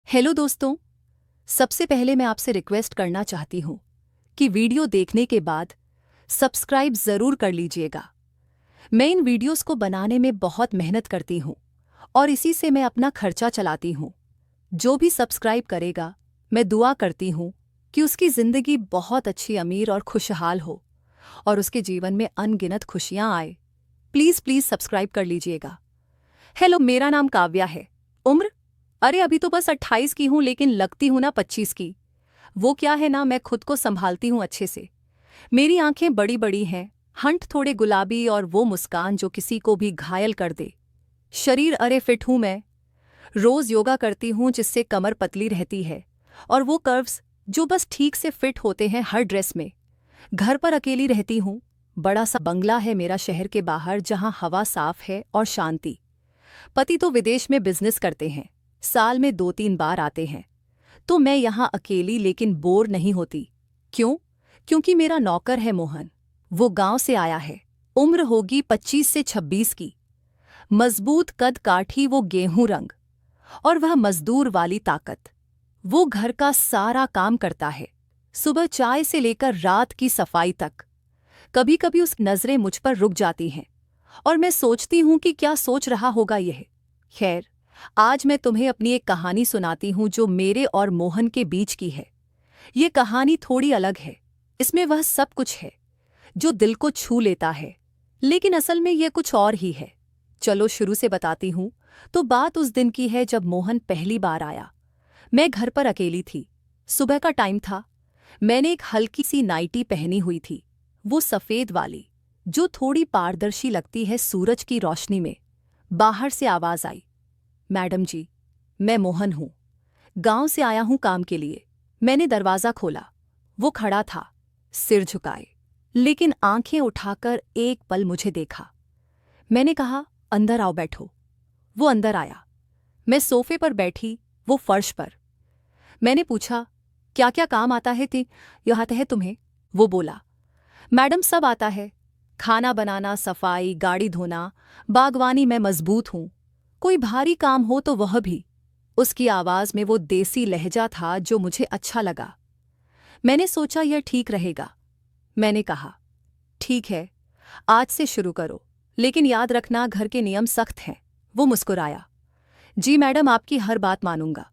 Hello दोस्तों। सबसे पहले मैं आपसे रिक्वेस्ट करना चाहती हूँ कि वीडियो देखने के बाद सब्सक्राइब ज़रूर कर लीजिएगा। मैं इन वीडियोस को बनाने में बहुत मेहनत करती हूँ और इसी से मैं अपना खर्चा चलाती हूँ। जो भी सब्सक्राइब करेगा, मैं दुआ करती हूँ कि उसकी ज़िंदगी बहुत अच्छी, अमीर और खुशहाल हो और उसके जीवन में अनगिनत खुशियाँ आए। प्लीज़ प्लीज़ सब्सक्राइब कर लीजिएगा। हेलो, मेरा नाम काव्या है। उम्र, अरे अभी तो बस 28 की हूँ, लेकिन लगती हूँ ना 25 की। वो क्या है ना, मैं खुद को संभालती हूँ अच्छे से। मेरी आंखें बड़ी बड़ी हैं, हंठ थोड़े गुलाबी और वो मुस्कान जो किसी को भी घायल कर दे। शरीर, अरे फिट हूँ मैं। रोज योगा करती हूँ जिससे कमर पतली रहती है और वो कर्व्स जो बस ठीक से फिट होते हैं हर ड्रेस में। घर पर अकेली रहती हूँ। बड़ा सा बंगला है मेरा शहर के बाहर, जहाँ हवा साफ है और शांति। पति तो विदेश में बिजनेस करते हैं, साल में 2-3 बार आते हैं। तो मैं यहाँ अकेली लेकिन बोर नहीं होती। क्यों? क्योंकि मेरा नौकर है मोहन। वो गांव से आया है। उम्र होगी 25 से 26 की। मजबूत कद काठी, वो गेहूं रंग और वह मजदूर वाली ताकत। वो घर का सारा काम करता है, सुबह चाय से लेकर रात की सफाई तक। कभी कभी उसकी नजरें मुझ पर रुक जाती हैं और मैं सोचती हूँ कि क्या सोच रहा होगा यह। खैर, आज मैं तुम्हें अपनी एक कहानी सुनाती हूँ जो मेरे और मोहन के बीच की है। ये कहानी थोड़ी अलग है। इसमें वह सब कुछ है जो दिल को छू लेता है, लेकिन असल में यह कुछ और ही है। चलो शुरू से बताती हूँ। तो बात उस दिन की है जब मोहन पहली बार आया। मैं घर पर अकेली थी। सुबह का टाइम था। मैंने एक हल्की सी नाइटी पहनी हुई थी, वो सफेद वाली जो थोड़ी पारदर्शी लगती है सूरज की रोशनी में। बाहर से आवाज आई, मैडम जी, मैं मोहन हूं। गांव से आया हूं काम के लिए। मैंने दरवाजा खोला। वो खड़ा था, सिर झुकाए, लेकिन आंखें उठाकर एक पल मुझे देखा। मैंने कहा, अंदर आओ, बैठो। वो अंदर आया। मैं सोफे पर बैठी, वो फर्श पर। मैंने पूछा, क्या क्या काम आता है यह आता है तुम्हें? वो बोला, मैडम सब आता है। खाना बनाना, सफाई, गाड़ी धोना, बागवानी में मजबूत हूं। कोई भारी काम हो तो वह भी। उसकी आवाज में वो देसी लहजा था जो मुझे अच्छा लगा। मैंने सोचा यह ठीक रहेगा। मैंने कहा, ठीक है, आज से शुरू करो, लेकिन याद रखना घर के नियम सख्त हैं। वो मुस्कुराया, जी मैडम, आपकी हर बात मानूंगा।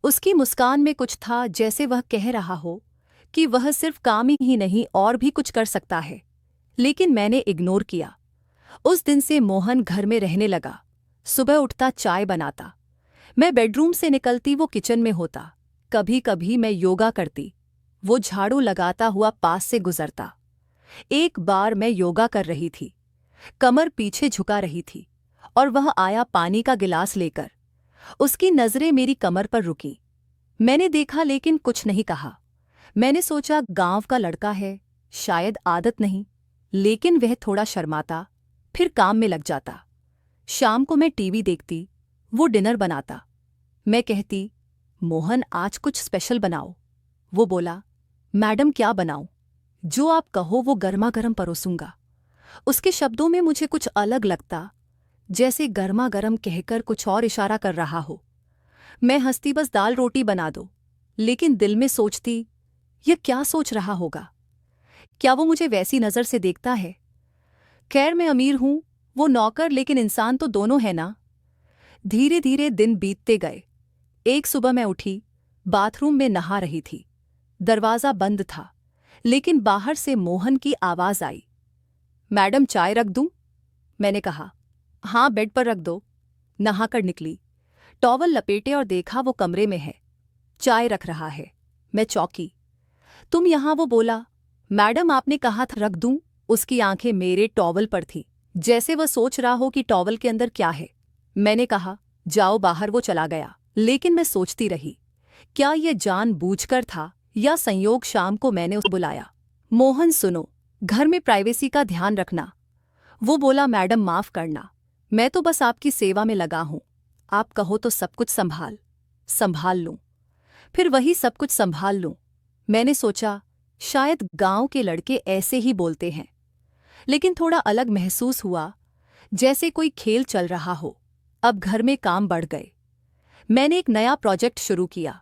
उसकी मुस्कान में कुछ था, जैसे वह कह रहा हो कि वह सिर्फ काम ही नहीं और भी कुछ कर सकता है। लेकिन मैंने इग्नोर किया। उस दिन से मोहन घर में रहने लगा। सुबह उठता, चाय बनाता। मैं बेडरूम से निकलती, वो किचन में होता। कभी कभी मैं योगा करती, वो झाड़ू लगाता हुआ पास से गुजरता। एक बार मैं योगा कर रही थी, कमर पीछे झुका रही थी और वह आया पानी का गिलास लेकर। उसकी नजरें मेरी कमर पर रुकी। मैंने देखा लेकिन कुछ नहीं कहा। मैंने सोचा, गांव का लड़का है, शायद आदत नहीं। लेकिन वह थोड़ा शर्माता, फिर काम में लग जाता। शाम को मैं टीवी देखती, वो डिनर बनाता। मैं कहती, मोहन आज कुछ स्पेशल बनाओ। वो बोला, मैडम क्या बनाऊं? जो आप कहो वो गर्मा गर्म परोसूंगा। उसके शब्दों में मुझे कुछ अलग लगता, जैसे गर्मा गर्म कहकर कुछ और इशारा कर रहा हो। मैं हंसती, बस दाल रोटी बना दो। लेकिन दिल में सोचती, यह क्या सोच रहा होगा? क्या वो मुझे वैसी नज़र से देखता है? खैर, मैं अमीर हूं, वो नौकर, लेकिन इंसान तो दोनों है ना। धीरे धीरे दिन बीतते गए। एक सुबह मैं उठी, बाथरूम में नहा रही थी। दरवाज़ा बंद था, लेकिन बाहर से मोहन की आवाज़ आई, मैडम चाय रख दूं? मैंने कहा, हाँ, बेड पर रख दो। नहाकर निकली, टॉवल लपेटे और देखा वो कमरे में है, चाय रख रहा है। मैं चौंकी, तुम यहाँ? वो बोला, मैडम आपने कहा था रख दूं। उसकी आंखें मेरे टॉवल पर थी, जैसे वह सोच रहा हो कि टॉवल के अंदर क्या है। मैंने कहा, जाओ बाहर। वो चला गया, लेकिन मैं सोचती रही, क्या यह जानबूझकर था या संयोग? शाम को मैंने उसे बुलाया, मोहन सुनो, घर में प्राइवेसी का ध्यान रखना। वो बोला, मैडम माफ करना, मैं तो बस आपकी सेवा में लगा हूं। आप कहो तो सब कुछ संभाल लूं। फिर वही सब कुछ संभाल लूं। मैंने सोचा, शायद गांव के लड़के ऐसे ही बोलते हैं। लेकिन थोड़ा अलग महसूस हुआ, जैसे कोई खेल चल रहा हो। अब घर में काम बढ़ गए। मैंने एक नया प्रोजेक्ट शुरू किया।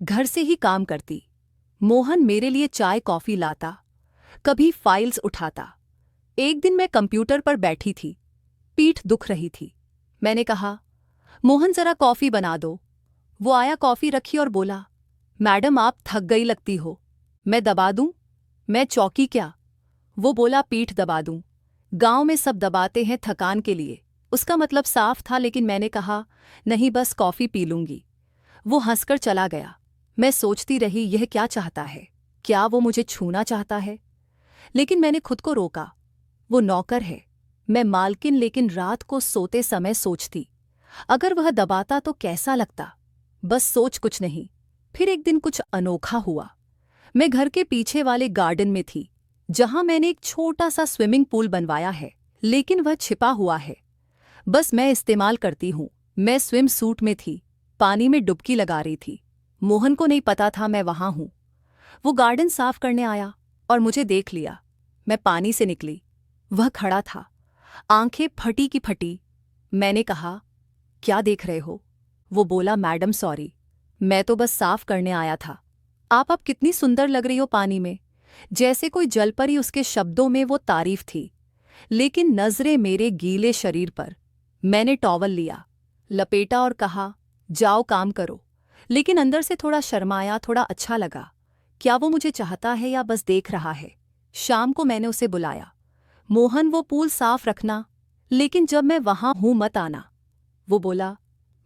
घर से ही काम करती। मोहन मेरे लिए चाय कॉफी लाता, कभी फाइल्स उठाता। एक दिन मैं कंप्यूटर पर बैठी थी, पीठ दुख रही थी। मैंने कहा, मोहन जरा कॉफी बना दो। वो आया, कॉफी रखी और बोला, मैडम आप थक गई लगती हो। मैं दबा दूं? मैं चौकी क्या? वो बोला, पीठ दबा दूं। गांव में सब दबाते हैं थकान के लिए। उसका मतलब साफ था, लेकिन मैंने कहा, नहीं बस कॉफी पी लूंगी। वो हंसकर चला गया। मैं सोचती रही, यह क्या चाहता है? क्या वो मुझे छूना चाहता है? लेकिन मैंने खुद को रोका। वो नौकर है, मैं मालकिन। लेकिन रात को सोते समय सोचती, अगर वह दबाता तो कैसा लगता? बस सोच, कुछ नहीं। फिर एक दिन कुछ अनोखा हुआ। मैं घर के पीछे वाले गार्डन में थी, जहां मैंने एक छोटा सा स्विमिंग पूल बनवाया है, लेकिन वह छिपा हुआ है। बस मैं इस्तेमाल करती हूँ। मैं स्विम सूट में थी, पानी में डुबकी लगा रही थी। मोहन को नहीं पता था मैं वहां हूं। वो गार्डन साफ करने आया और मुझे देख लिया। मैं पानी से निकली। वह खड़ा था, आंखें फटी की फटी। मैंने कहा, क्या देख रहे हो? वो बोला, मैडम सॉरी, मैं तो बस साफ करने आया था। आप कितनी सुंदर लग रही हो पानी में, जैसे कोई जलपरी। उसके शब्दों में वो तारीफ थी, लेकिन नजरें मेरे गीले शरीर पर। मैंने टॉवल लिया, लपेटा और कहा, जाओ काम करो। लेकिन अंदर से थोड़ा शर्माया, थोड़ा अच्छा लगा। क्या वो मुझे चाहता है या बस देख रहा है? शाम को मैंने उसे बुलाया, मोहन वो पूल साफ रखना, लेकिन जब मैं वहां हूं मत आना। वो बोला,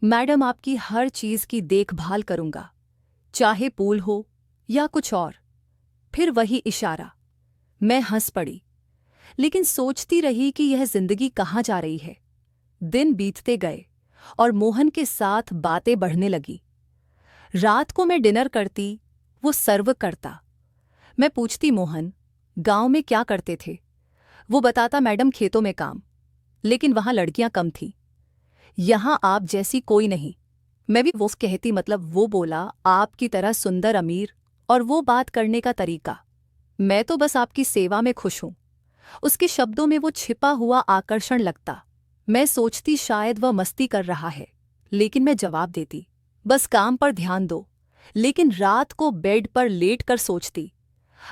मैडम आपकी हर चीज की देखभाल करूंगा, चाहे पूल हो या कुछ और। फिर वही इशारा। मैं हंस पड़ी, लेकिन सोचती रही कि यह जिंदगी कहाँ जा रही है। दिन बीतते गए और मोहन के साथ बातें बढ़ने लगी। रात को मैं डिनर करती, वो सर्व करता। मैं पूछती, मोहन गांव में क्या करते थे? वो बताता, मैडम खेतों में काम, लेकिन वहां लड़कियां कम थीं। यहां आप जैसी कोई नहीं। मैं भी वो कहती, मतलब वो बोला, आपकी तरह सुंदर अमीर, और वो बात करने का तरीका। मैं तो बस आपकी सेवा में खुश हूं। उसके शब्दों में वो छिपा हुआ आकर्षण लगता। मैं सोचती शायद वह मस्ती कर रहा है, लेकिन मैं जवाब देती, बस काम पर ध्यान दो। लेकिन रात को बेड पर लेट कर सोचती,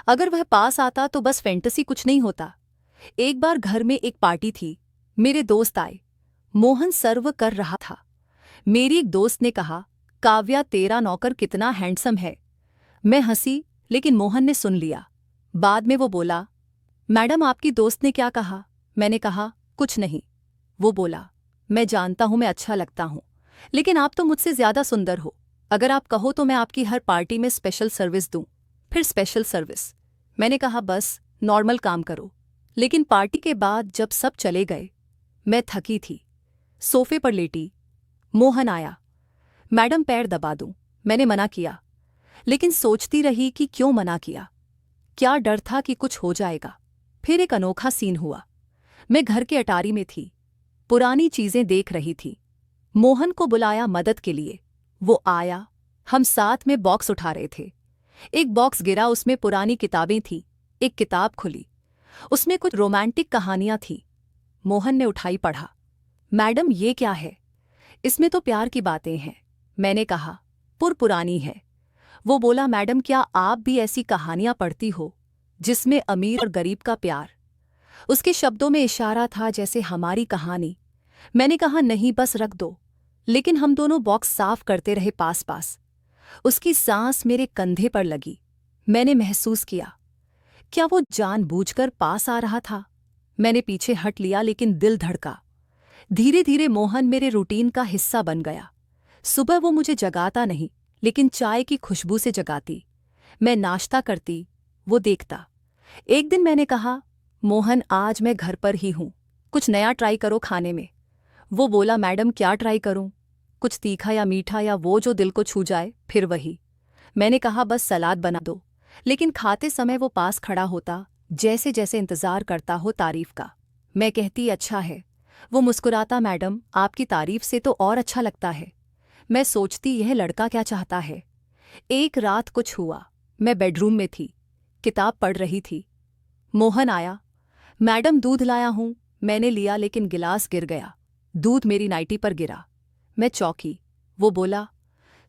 अगर वह पास आता तो बस फैंटेसी, कुछ नहीं होता। एक बार घर में एक पार्टी थी, मेरे दोस्त आए। मोहन सर्व कर रहा था। मेरी एक दोस्त ने कहा, काव्या तेरा नौकर कितना हैंडसम है। मैं हंसी, लेकिन मोहन ने सुन लिया। बाद में वो बोला, मैडम आपकी दोस्त ने क्या कहा? मैंने कहा, कुछ नहीं। वो बोला, मैं जानता हूं मैं अच्छा लगता हूं, लेकिन आप तो मुझसे ज्यादा सुंदर हो। अगर आप कहो तो मैं आपकी हर पार्टी में स्पेशल सर्विस दूं। फिर स्पेशल सर्विस। मैंने कहा, बस नॉर्मल काम करो। लेकिन पार्टी के बाद जब सब चले गए, मैं थकी थी, सोफे पर लेटी। मोहन आया, मैडम पैर दबा दूं। मैंने मना किया, लेकिन सोचती रही कि क्यों मना किया। क्या डर था कि कुछ हो जाएगा। फिर एक अनोखा सीन हुआ। मैं घर के अटारी में थी, पुरानी चीजें देख रही थी। मोहन को बुलाया मदद के लिए। वो आया, हम साथ में बॉक्स उठा रहे थे। एक बॉक्स गिरा, उसमें पुरानी किताबें थी। एक किताब खुली, उसमें कुछ रोमांटिक कहानियां थी। मोहन ने उठाई, पढ़ा। मैडम ये क्या है? इसमें तो प्यार की बातें हैं। मैंने कहा, पुरानी है। वो बोला, मैडम क्या आप भी ऐसी कहानियां पढ़ती हो जिसमें अमीर और गरीब का प्यार? उसके शब्दों में इशारा था, जैसे हमारी कहानी। मैंने कहा, नहीं बस रख दो। लेकिन हम दोनों बॉक्स साफ करते रहे पास पास। उसकी सांस मेरे कंधे पर लगी। मैंने महसूस किया, क्या वो जानबूझकर पास आ रहा था? मैंने पीछे हट लिया, लेकिन दिल धड़का। धीरे धीरे मोहन मेरे रूटीन का हिस्सा बन गया। सुबह वो मुझे जगाता नहीं, लेकिन चाय की खुशबू से जगाती। मैं नाश्ता करती, वो देखता। एक दिन मैंने कहा, मोहन आज मैं घर पर ही हूं, कुछ नया ट्राई करो खाने में। वो बोला, मैडम क्या ट्राई करूं? कुछ तीखा या मीठा, या वो जो दिल को छू जाए। फिर वही। मैंने कहा, बस सलाद बना दो। लेकिन खाते समय वो पास खड़ा होता, जैसे जैसे इंतजार करता हो तारीफ का। मैं कहती, अच्छा है। वो मुस्कुराता, मैडम आपकी तारीफ से तो और अच्छा लगता है। मैं सोचती, यह लड़का क्या चाहता है। एक रात कुछ हुआ। मैं बेडरूम में थी, किताब पढ़ रही थी। मोहन आया, मैडम दूध लाया हूं। मैंने लिया, लेकिन गिलास गिर गया। दूध मेरी नाइटी पर गिरा। मैं चौंकी। वो बोला,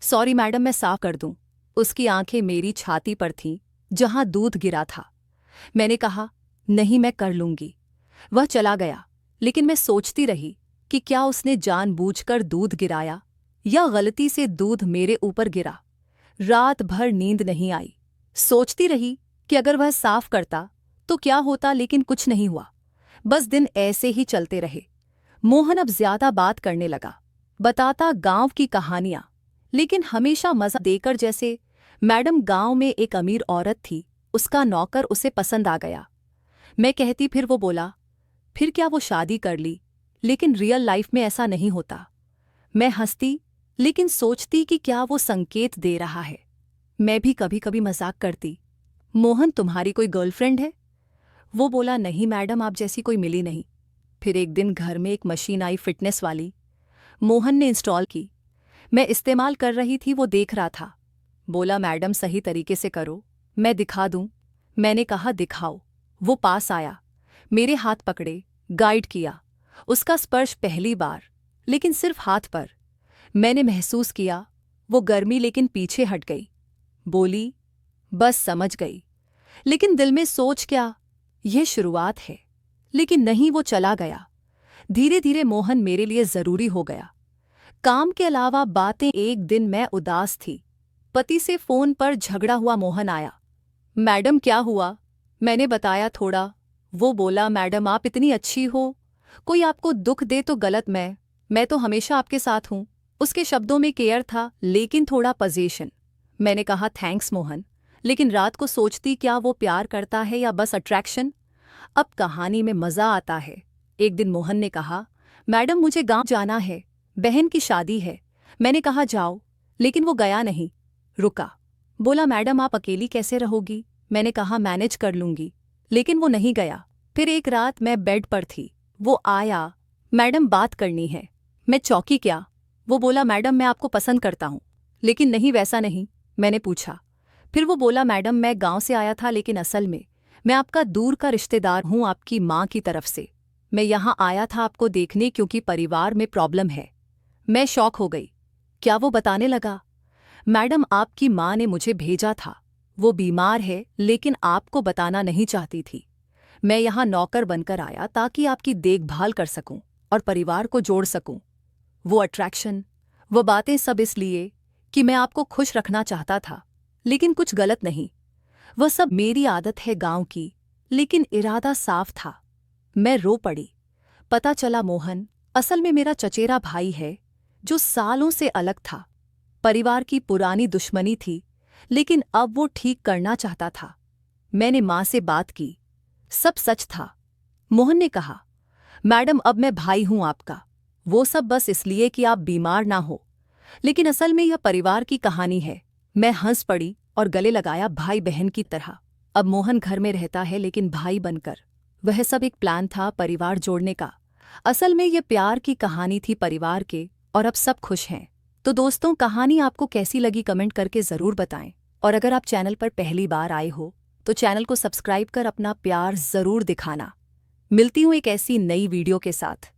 सॉरी मैडम, मैं साफ कर दूं। उसकी आंखें मेरी छाती पर थीं, जहां दूध गिरा था। मैंने कहा, नहीं मैं कर लूंगी। वह चला गया, लेकिन मैं सोचती रही कि क्या उसने जानबूझकर दूध गिराया या गलती से दूध मेरे ऊपर गिरा। रात भर नींद नहीं आई। सोचती रही कि अगर वह साफ करता तो क्या होता, लेकिन कुछ नहीं हुआ। बस दिन ऐसे ही चलते रहे। मोहन अब ज्यादा बात करने लगा, बताता गांव की कहानियां, लेकिन हमेशा मजा देकर। जैसे, मैडम गांव में एक अमीर औरत थी, उसका नौकर उसे पसंद आ गया। मैं कहती, फिर वो बोला, फिर क्या वो शादी कर ली? लेकिन रियल लाइफ में ऐसा नहीं होता। मैं हंसती, लेकिन सोचती कि क्या वो संकेत दे रहा है। मैं भी कभी कभी मजाक करती, मोहन तुम्हारी कोई गर्लफ्रेंड है? वो बोला, नहीं मैडम, आप जैसी कोई मिली नहीं। फिर एक दिन घर में एक मशीन आई, फिटनेस वाली। मोहन ने इंस्टॉल की। मैं इस्तेमाल कर रही थी, वो देख रहा था। बोला, मैडम सही तरीके से करो, मैं दिखा दूं। मैंने कहा, दिखाओ। वो पास आया, मेरे हाथ पकड़े, गाइड किया। उसका स्पर्श पहली बार, लेकिन सिर्फ हाथ पर। मैंने महसूस किया वो गर्मी, लेकिन पीछे हट गई। बोली, बस समझ गई। लेकिन दिल में सोच, क्या यह शुरुआत है? लेकिन नहीं, वो चला गया। धीरे धीरे मोहन मेरे लिए जरूरी हो गया। काम के अलावा बातें। एक दिन मैं उदास थी, पति से फोन पर झगड़ा हुआ। मोहन आया, मैडम क्या हुआ? मैंने बताया थोड़ा। वो बोला, मैडम आप इतनी अच्छी हो, कोई आपको दुख दे तो गलत। मैं तो हमेशा आपके साथ हूं। उसके शब्दों में केयर था, लेकिन थोड़ा पजेशन। मैंने कहा, थैंक्स मोहन, लेकिन रात को सोचती, क्या वो प्यार करता है या बस अट्रैक्शन? अब कहानी में मजा आता है। एक दिन मोहन ने कहा, मैडम मुझे गांव जाना है, बहन की शादी है। मैंने कहा, जाओ, लेकिन वो गया नहीं, रुका। बोला, मैडम आप अकेली कैसे रहोगी? मैंने कहा, मैनेज कर लूंगी, लेकिन वो नहीं गया। फिर एक रात मैं बेड पर थी, वो आया, मैडम बात करनी है। मैं चौंकी, क्या? वो बोला, मैडम मैं आपको पसंद करता हूं। लेकिन नहीं, वैसा नहीं। मैंने पूछा। फिर वो बोला, मैडम मैं गांव से आया था, लेकिन असल में मैं आपका दूर का रिश्तेदार हूं, आपकी माँ की तरफ से। मैं यहां आया था आपको देखने, क्योंकि परिवार में प्रॉब्लम है। मैं शॉक हो गई। क्या? वो बताने लगा, मैडम आपकी माँ ने मुझे भेजा था, वो बीमार है, लेकिन आपको बताना नहीं चाहती थी। मैं यहाँ नौकर बनकर आया ताकि आपकी देखभाल कर सकूं और परिवार को जोड़ सकूं। वो अट्रैक्शन, वो बातें, सब इसलिए कि मैं आपको खुश रखना चाहता था, लेकिन कुछ गलत नहीं। वह सब मेरी आदत है गांव की, लेकिन इरादा साफ था। मैं रो पड़ी। पता चला मोहन असल में मेरा चचेरा भाई है, जो सालों से अलग था। परिवार की पुरानी दुश्मनी थी, लेकिन अब वो ठीक करना चाहता था। मैंने माँ से बात की, सब सच था। मोहन ने कहा, मैडम अब मैं भाई हूं आपका, वो सब बस इसलिए कि आप बीमार ना हो, लेकिन असल में यह परिवार की कहानी है। मैं हंस पड़ी और गले लगाया, भाई बहन की तरह। अब मोहन घर में रहता है, लेकिन भाई बनकर। वह सब एक प्लान था, परिवार जोड़ने का। असल में यह प्यार की कहानी थी परिवार के, और अब सब खुश हैं। तो दोस्तों, कहानी आपको कैसी लगी कमेंट करके ज़रूर बताएं। और अगर आप चैनल पर पहली बार आए हो तो चैनल को सब्सक्राइब कर अपना प्यार ज़रूर दिखाना। मिलती हूँ एक ऐसी नई वीडियो के साथ।